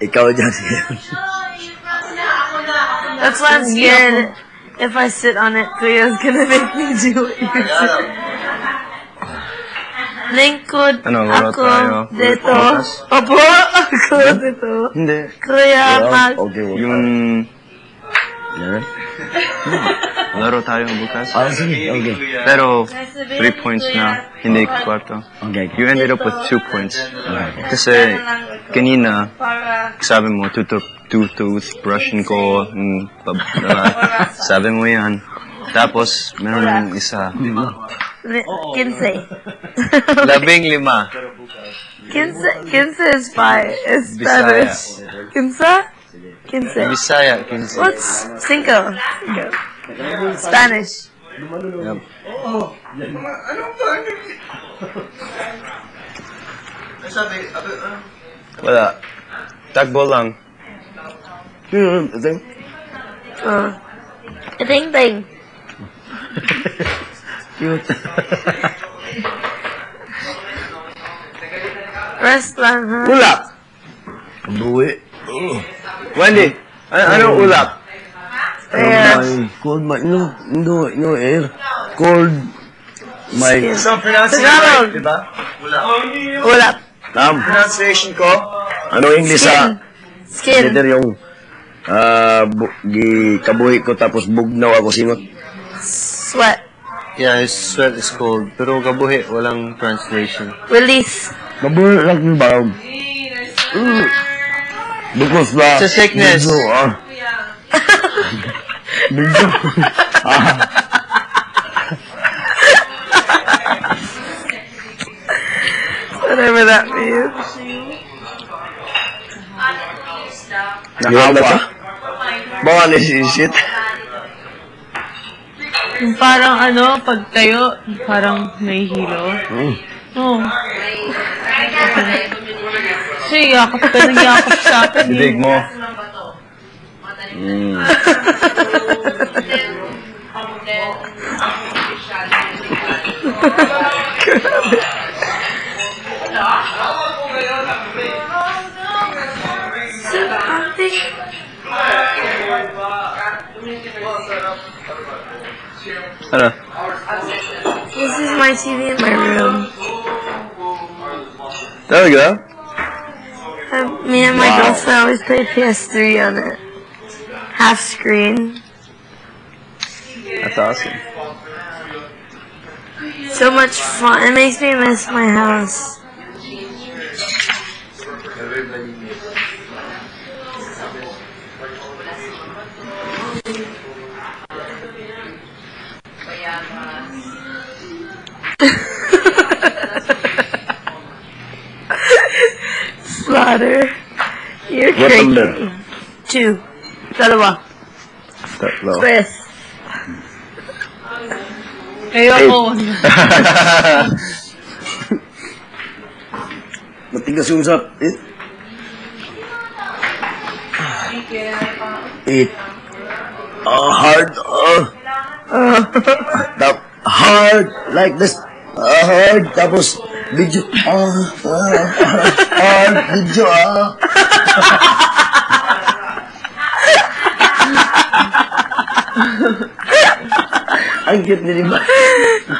ikaw dyan. That's why I'm scared. If I sit on it, Kuya's gonna make me do it. Lingkod ako dito. Opo, ako dito. Hindi. Kuya, Okay. Yung... Yan. Laro tayo bukas. Sige. Okay. Pero 3 points na, hindi kwarto. Okay. You ended up with 2 points. Kasi kanina, sabi mo, toothbrushin ko, sabi mo yan. Tapos, meron ng isa. 15. 15. 15 is fine. It's Spanish. 15? Bisaya, 15. What's cinco? Spanish. Yep. Wala. Takbo lang. Ting. Cute. Rest lang, ha? Ulap! Buwi. Wendy, anong ulap? Air. Cold my no air. Cold my Tagalog. Diba? Ulap. Pronunciation ko? ano English sa Skin. leader yung kabuhi ko tapos bugnaw ako singot. Sweat. Yeah, his sweat is cold. Pero kabuhi, walang translation. Release. Kabuhi lang yung bawag. Because the It's a sickness. Bidyo. Whatever that means. Nakawa. Baka nasisit. Yung parang pag tayo, parang may hilo. Oo. Kasi yakap ka ng yakap sa akin. Bidig mo. Ano? This is my TV in my room. Talaga? Me and my girlfriend always play PS3 on it. Half screen. That's awesome. So much fun. It makes me miss my house. Slaughter. You're What crazy. number? 2. Dalawa. Tatlo. Chris. Ayoko. Matigas yung usap. Eat. Hard. Hard. Like this. Hard. Tapos, video. Hard. Video. Ang cute ni Diba?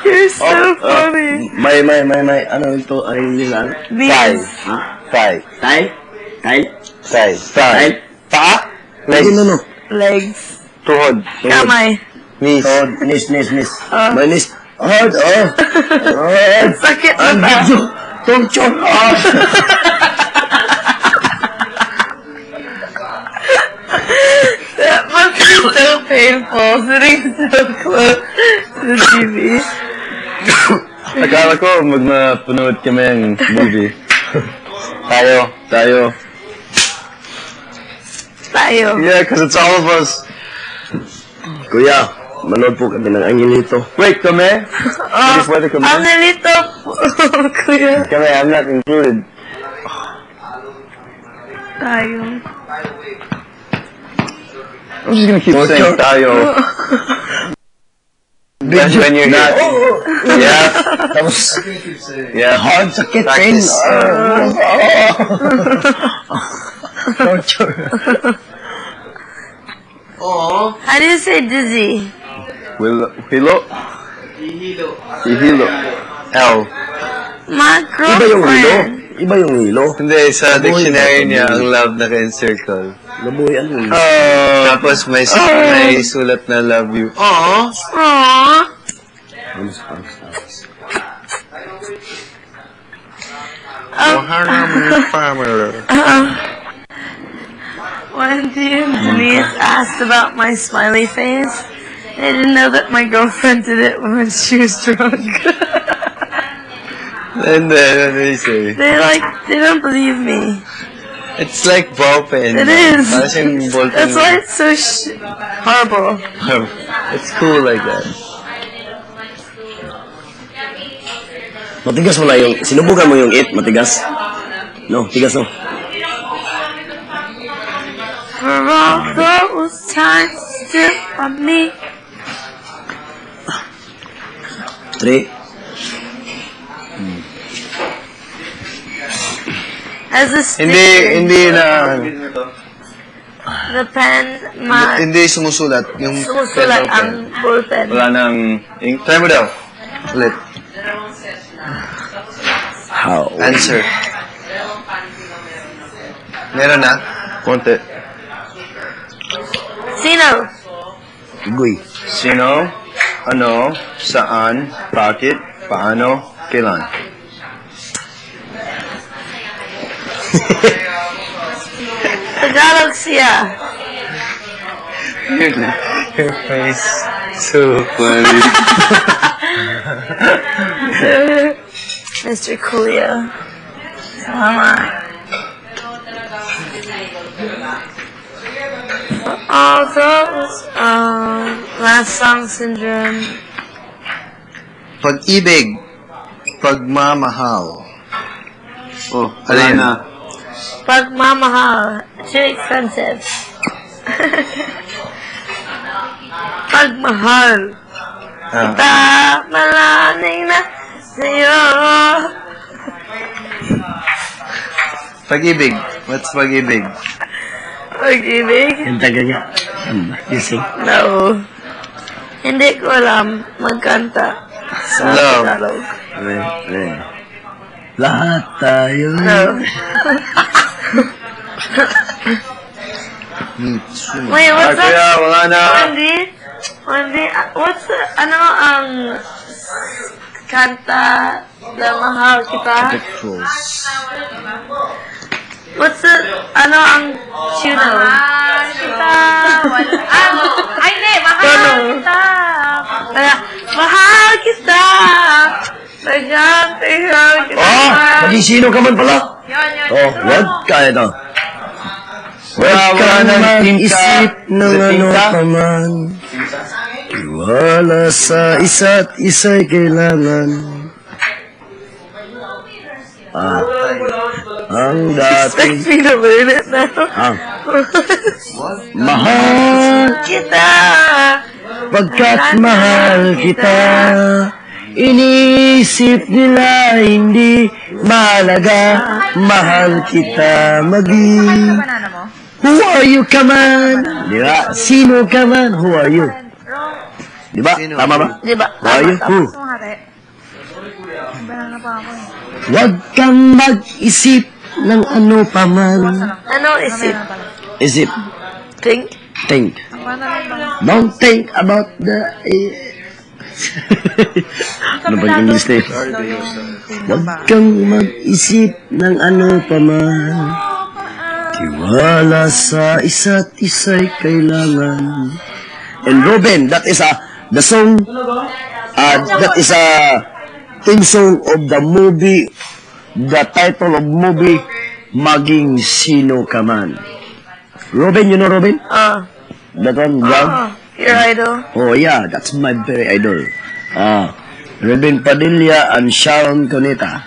You're so funny. May, ano ito, ay nilang? Beans. Thigh. Thigh? Pa? No. Legs. Tuhod. Kamay. Knees. Nis. May nis. Hard, Sakit na Ang ba? video. Tungchong, That must be so painful, sitting so close to the TV. Akala ko magmapanood kami ng movie. Tayo. Yeah, because it's all of us. Kuya, manood po kami ng Angelito. Wait, kami? Hindi pwede kami? Ang nalito po, kuya. Kami, I'm not included. Tayo. I'm just gonna keep saying tayo. When you're not. Yeah. Tapos, Yeah. hard sakit, Practice. Torture. How do you say dizzy? Hilo? Ihilo. L. My Iba yung hilo. girlfriend. Iba yung hilo. Hindi, sa dictionary niya, ang love naka-encircle. Laboy, ano yun? Tapos may sulat na love you. Aww. Wendy and Denise asked about my smiley face. They didn't know that my girlfriend did it when she was drunk. And then, what do they say? They don't believe me. It's like ball pen. It is. Parang siyang ball pen. That's why it's so horrible. It's cool like that. Matigas mo na yung, sinubukan mo yung it, matigas. No, tigas no. For all those times still on me. 3. As a sticker, Hindi na, the pen, hindi sumusulat. Yung sumusulat pencil ang pen. ballpen. Wala nang ink. Try mo daw. Ulit. How? Answer. Meron na? Konti. Sino? Guy. Sino? Ano? Saan? Bakit? Paano? Kailan? Tagalog siya. Your face. So funny. Mr. Coolio. Salamat. All those, last song syndrome. Pag-ibig. Pagmamahal. Oh, alin na? Pagmamahal. Too expensive. Pagmahal. Malaning na sa'yo. Pag-ibig. What's pag-ibig? Pag-ibig? Yung taga niya. You sing. No. Hindi ko alam magkanta sa Love. Tagalog. Lahat tayo. No. Wait, what's Kaya that? wala na. Wendy, what's the, kanta na mahal kita? What's the, ang tune? Mahal kita. Ay, hindi. Mahal kita. Mahal kita. Mahal kita. Maging sino ka man pala. Yun. Oh, wag ka ito. Wala Wag kang nang mag-isip ng ano tinta. pa man. Tiwala sa isa't isa'y kailangan. Ang dating Expect me to learn it now. mahal Kita. pagkat mahal kita. Inisip nila hindi mahalaga. Mahal kita maging. Banana mo? Who are you ka man? Di ba? Sino ka man? Who are you? Di ba? Sino? Tama ba? Di ba? Who are you? Who? Gusto mo hati? Banana pa ako eh. Huwag kang mag-isip ng ano pa man. Ano isip? Isip. Think? Think. Banana lang. Don't think about the... ano ba yung English na yun? Huwag kang mag-isip ng ano pa man. Tiwala sa isa't isa'y kailangan. And Robin, that is the song, that is a theme song of the movie, the title of movie, Maging Sino Ka Man. Robin, you know Robin? That one, Brown? Your idol. Oh yeah, that's my very idol. Robin Padilla and Sharon Cuneta.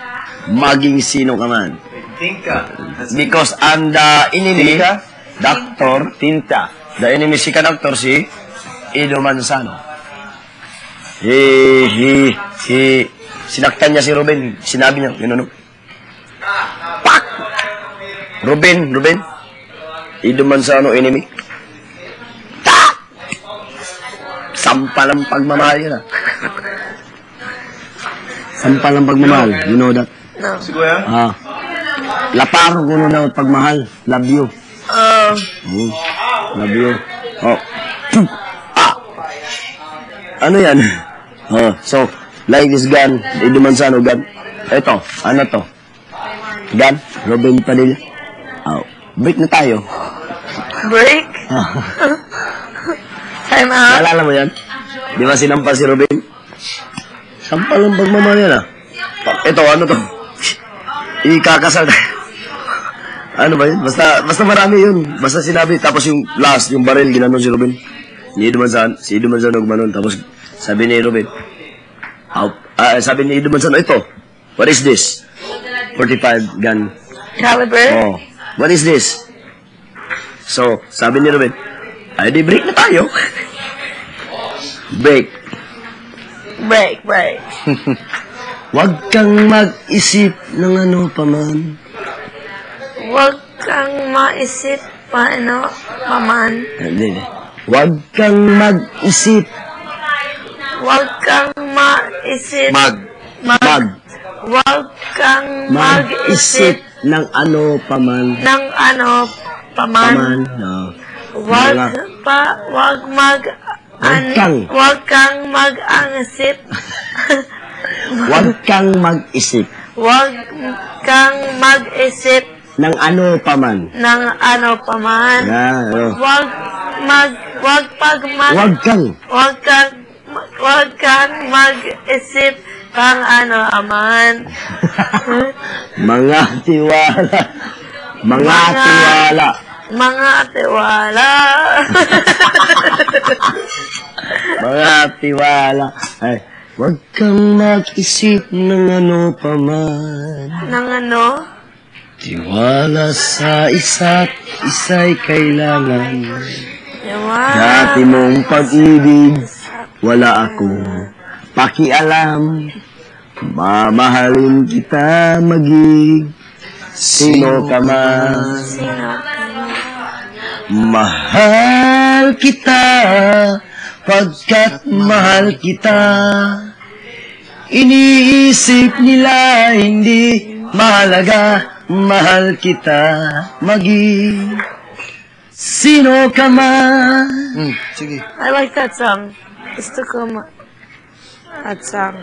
Maging Sino Ka Man. Tinka. Because I'm the enemy, Tinta? doctor, Tinta. The enemy si doctor si Edo Manzano. Sinaktan niya si Robin. Sinabi niya, yun ano. Pak! Robin, Iduman sa ano, enemy. Sampal ang pagmamahal yun, ah. Sampal ang pagmamahal. You know that? No. Laparo ko na daw pagmahal. Love you. Love you. Oh. Ano yan? So, like this gun. Iduman sa ano, gun. Ito, ano to? Gun? Robin Padilla. Break na tayo. Break? Time out? Naalala mo yan? Di ba sinampal si Robin? Sampal ang pagmamahal yan, ah. Ito, ano to? Ikakasal tayo. Ano ba yun? Basta marami yun. Basta sinabi, tapos yung last, yung baril, ginanon si Robin. Si Iduman San nagmanon. Tapos sabi ni Robin, sabi ni Iduman San, ito, what is this? 45 gun. Caliber? Oh, what is this? So, sabi ni Robin, ay di break na tayo. Break. Break. Huwag kang mag-isip ng ano paman. Huwag kang maisip paano paman. Hindi. Huwag kang mag-isip. Huwag kang maisip. Huwag kang Mag-isip ng ano paman. ng ano paman. No. Huwag kang mag-angisip. Huwag kang mag-isip Huwag kang mag-isip ng ano paman. ng ano paman. Huwag kang mag-isip ng ano aman. Mga tiwala. Mga tiwala. Mga tiwala. Ay, huwag kang mag-isip ng ano paman. Ng ano? Tiwala sa isa't isa'y kailangan. Diba? Dati mong pag-ibig, wala akong pakialam. Mamahalin kita magig. Sino ka man? Sino ka? Mahal kita, pagkat mahal kita. Iniisip nila hindi mahalaga, mahal kita maging. Sino ka man? Sige. I like that song. Gusto ko that song.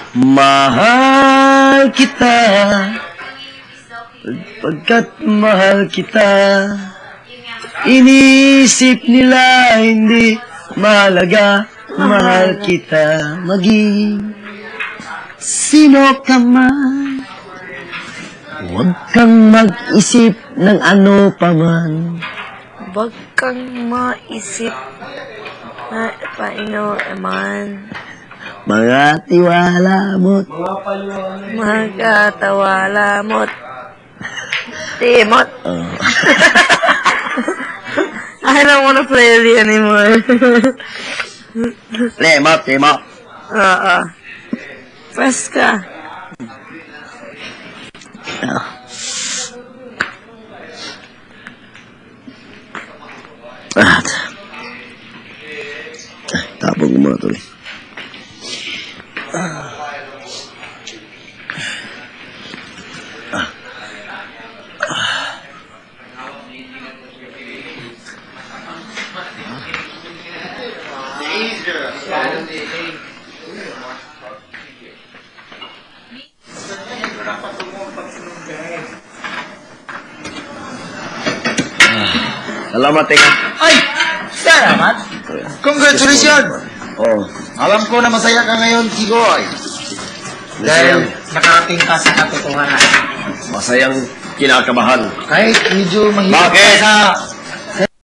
Mahal kita, pagkat mahal kita. Iniisip nila hindi mahalaga, mahal kita maging. Sino ka man? Huwag kang mag-isip ng ano paman. Huwag kang maisip na paano naman. Mga tiwala mo't Magkatawala mo't Timot. I don't want to play it anymore. Lemot. Press ka. Tapong ko muna tuloy. Salamat, Tinga. Ay! Salamat! Congratulations! Oh, Alam ko na masaya ka ngayon, Kigoy. Dahil nakarating ka sa katotohanan. masayang kinakabahan. Kahit medyo mahirap Bakit? ka sa